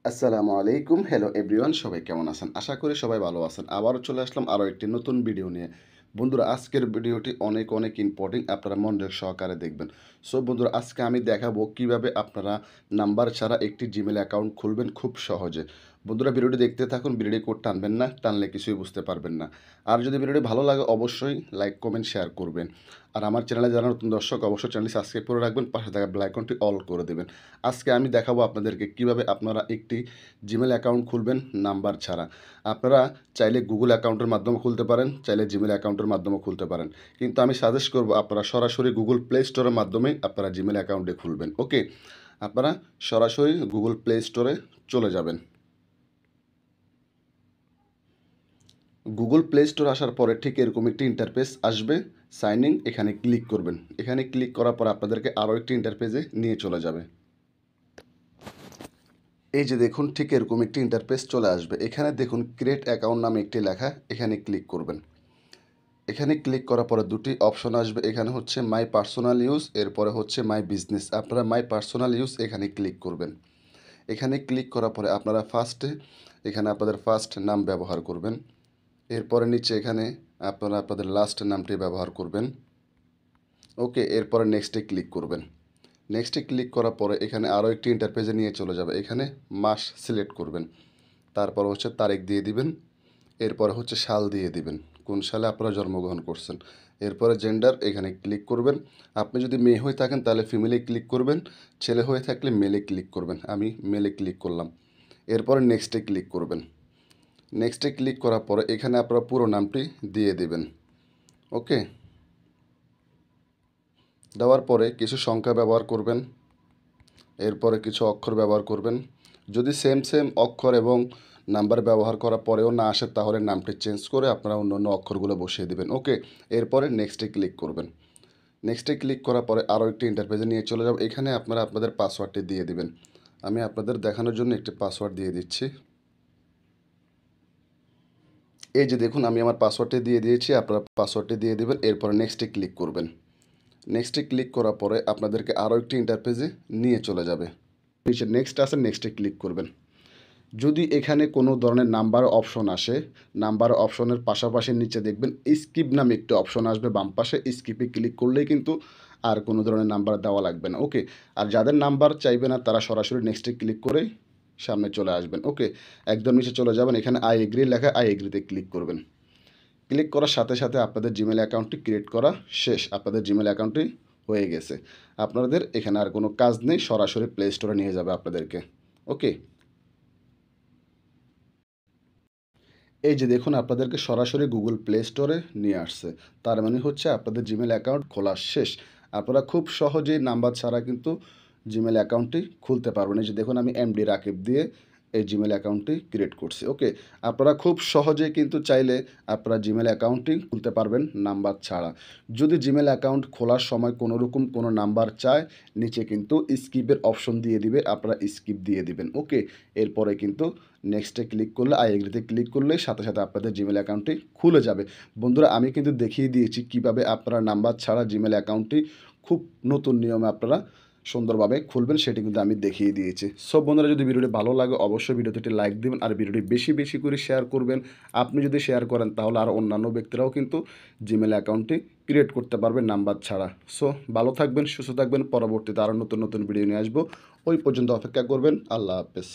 আসসালামু আলাইকুম। Hello everyone, সবাই কেমন আছেন? আশা করি সবাই ভালো আছেন। আবারও চলে আসলাম আরও একটি নতুন ভিডিও নিয়ে। বন্ধুরা, আজকের ভিডিওটি অনেক অনেক ইম্পর্টেন্ট, আপনারা মনোযোগ সহকারে দেখবেন। সো বন্ধুরা, আজকে আমি দেখাবো কিভাবে আপনারা নাম্বার ছাড়া একটি জিমেল অ্যাকাউন্ট খুলবেন খুব সহজে। বন্ধুরা, ভিডিওটি দেখতে থাকুন, ভিডিওটি কোড টানবেন না, টানলে কিছুই বুঝতে পারবেন না। আর যদি ভিডিওটি ভালো লাগে অবশ্যই লাইক, কমেন্ট, শেয়ার করবেন। আর আমার চ্যানেলে যারা নতুন দর্শক অবশ্যই চ্যানেলটি সাবস্ক্রাইব করে রাখবেন, পাশে থাকা বেল আইকনটি অল করে দেবেন। আজকে আমি দেখাবো আপনাদেরকে কিভাবে আপনারা একটি জিমেল অ্যাকাউন্ট খুলবেন নাম্বার ছাড়া। আপনারা চাইলে গুগল অ্যাকাউন্টের মাধ্যমে খুলতে পারেন, চাইলে জিমেল অ্যাকাউন্টের মাধ্যমে খুলতে পারেন। কিন্তু আমি সাজেস্ট করব আপনারা সরাসরি গুগল প্লে স্টোরের মাধ্যমে আপনারা জিমেল অ্যাকাউন্টে খুলবেন। ওকে, আপনারা সরাসরি গুগল প্লে স্টোরে চলে যাবেন। গুগল প্লে স্টোর আসার পরে ঠিক এরকম একটি ইন্টারফেস আসবে। সাইন ইন, এখানে ক্লিক করবেন। এখানে ক্লিক করার পর আপনাদেরকে আরও একটি ইন্টারফেসে নিয়ে চলে যাবে। এই যে দেখুন, ঠিক এরকম একটি ইন্টারফেস চলে আসবে। এখানে দেখুন ক্রিয়েট অ্যাকাউন্ট নামে একটি লেখা, এখানে ক্লিক করবেন। এখানে ক্লিক করার পরে দুটি অপশন আসবে। এখানে হচ্ছে মাই পার্সোনাল ইউজ, এরপরে হচ্ছে মাই বিজনেস। আপনারা মাই পার্সোনাল ইউজ এখানে ক্লিক করবেন। এখানে ক্লিক করার পরে আপনারা ফার্স্টে এখানে আপনাদের ফার্স্ট নাম ব্যবহার করবেন। এরপরে নিচে এখানে আপনারা আপনাদের লাস্ট নামটি ব্যবহার করবেন। ওকে, এরপরে নেক্সটে ক্লিক করবেন। নেক্সটে ক্লিক করার পরে এখানে আরও একটি ইন্টারপেজে নিয়ে চলে যাবে। এখানে মাস সিলেক্ট করবেন। তারপর হচ্ছে তারিখ দিয়ে দিবেন। এরপর হচ্ছে সাল দিয়ে দিবেন, কোন সালে আপনারা জন্মগ্রহণ করছেন। এরপরে জেন্ডার এখানে ক্লিক করবেন। আপনি যদি মেয়ে হয়ে থাকেন তাহলে ফিমেলে ক্লিক করবেন, ছেলে হয়ে থাকলে মেলে ক্লিক করবেন। আমি মেলে ক্লিক করলাম। এরপরে নেক্সটে ক্লিক করবেন। নেক্সটে ক্লিক করার পরে এখানে আপনারা পুরো নামটি দিয়ে দেবেন। ওকে, দেওয়ার পরে কিছু সংখ্যা ব্যবহার করবেন, এরপরে কিছু অক্ষর ব্যবহার করবেন। যদি সেম সেম অক্ষর এবং নাম্বার ব্যবহার করার পরেও না আসে তাহলে নামটি চেঞ্জ করে আপনারা অন্য অন্য অক্ষরগুলো বসিয়ে দেবেন। ওকে, এরপরে নেক্সটে ক্লিক করবেন। নেক্সটে ক্লিক করার পরে আরও একটি ইন্টারফেসে নিয়ে চলে যাব। এখানে আপনারা আপনাদের পাসওয়ার্ডটি দিয়ে দিবেন। আমি আপনাদের দেখানোর জন্য একটি পাসওয়ার্ড দিয়ে দিচ্ছি। এই যে দেখুন, আমি আমার পাসওয়ার্ডটি দিয়ে দিয়েছি, আপনারা পাসওয়ার্ডটি দিয়ে দেবেন। এরপরে নেক্সটে ক্লিক করবেন। নেক্সটে ক্লিক করার পরে আপনাদেরকে আরও একটি ইন্টারফেসে নিয়ে চলে যাবে। নিচে নেক্সট আছে, নেক্সটে ক্লিক করবেন। যদি এখানে কোনো ধরনের নাম্বার অপশন আসে, নাম্বার অপশনের পাশাপাশি নিচে দেখবেন স্কিপ নামে একটি অপশন আসবে বাম পাশে। স্কিপে ক্লিক করলেই কিন্তু আর কোনো ধরনের নাম্বার দেওয়া লাগবে না। ওকে, আর যাদের নাম্বার চাইবে না তারা সরাসরি নেক্সটে ক্লিক করেই সামনে চলে আসবেন। ওকে, একদম নিচে চলে যাবেন। এখানে আই এগ্রি লেখা, আই এগ্রিতে ক্লিক করবেন। ক্লিক করার সাথে সাথে আপনাদের জিমেল অ্যাকাউন্টটি ক্রিয়েট করা শেষ। আপনাদের জিমেল অ্যাকাউন্টটি হয়ে গেছে। আপনাদের এখানে আর কোনো কাজ নেই, সরাসরি প্লে স্টোরে নিয়ে যাবে আপনাদেরকে। ওকে, এই যে দেখুন, আপনাদেরকে সরাসরি গুগল প্লে স্টোরে নিয়ে আসছে। তার মানে হচ্ছে আপনাদের জিমেল অ্যাকাউন্ট খোলা শেষ। আপনারা খুব সহজেই নাম্বার ছাড়া কিন্তু জিমেল অ্যাকাউন্টটি খুলতে পারবেন। এই যে দেখুন, আমি এমডি রাকিব দিয়ে এই জিমেল অ্যাকাউন্টটি ক্রিয়েট করছি। ওকে, আপনারা খুব সহজেই কিন্তু চাইলে আপনারা জিমেল অ্যাকাউন্টটি খুলতে পারবেন নাম্বার ছাড়া। যদি জিমেল অ্যাকাউন্ট খোলার সময় কোনো রকম কোনো নাম্বার চায়, নিচে কিন্তু স্কিপের অপশন দিয়ে দিবে, আপনারা স্কিপ দিয়ে দিবেন। ওকে, এরপরে কিন্তু নেক্সটে ক্লিক করলে, আই এগ্রিতে ক্লিক করলে সাথে সাথে আপনাদের জিমেল অ্যাকাউন্টটি খুলে যাবে। বন্ধুরা, আমি কিন্তু দেখিয়ে দিয়েছি কিভাবে আপনারা নাম্বার ছাড়া জিমেল অ্যাকাউন্টটি খুব নতুন নিয়মে আপনারা সুন্দরভাবে খুলবেন, সেটি কিন্তু আমি দেখিয়ে দিয়েছি। সব বন্ধুরা, যদি ভিডিওটি ভালো লাগে অবশ্যই ভিডিওতে একটি লাইক দিবেন আর ভিডিওটি বেশি বেশি করে শেয়ার করবেন। আপনি যদি শেয়ার করেন তাহলে আর অন্যান্য ব্যক্তিরাও কিন্তু জিমেল অ্যাকাউন্টটি ক্রিয়েট করতে পারবেন নাম্বার ছাড়া। সো ভালো থাকবেন, সুস্থ থাকবেন। পরবর্তীতে আরও নতুন নতুন ভিডিও নিয়ে আসবো। ওই পর্যন্ত অপেক্ষা করবেন। আল্লাহ হাফেজ।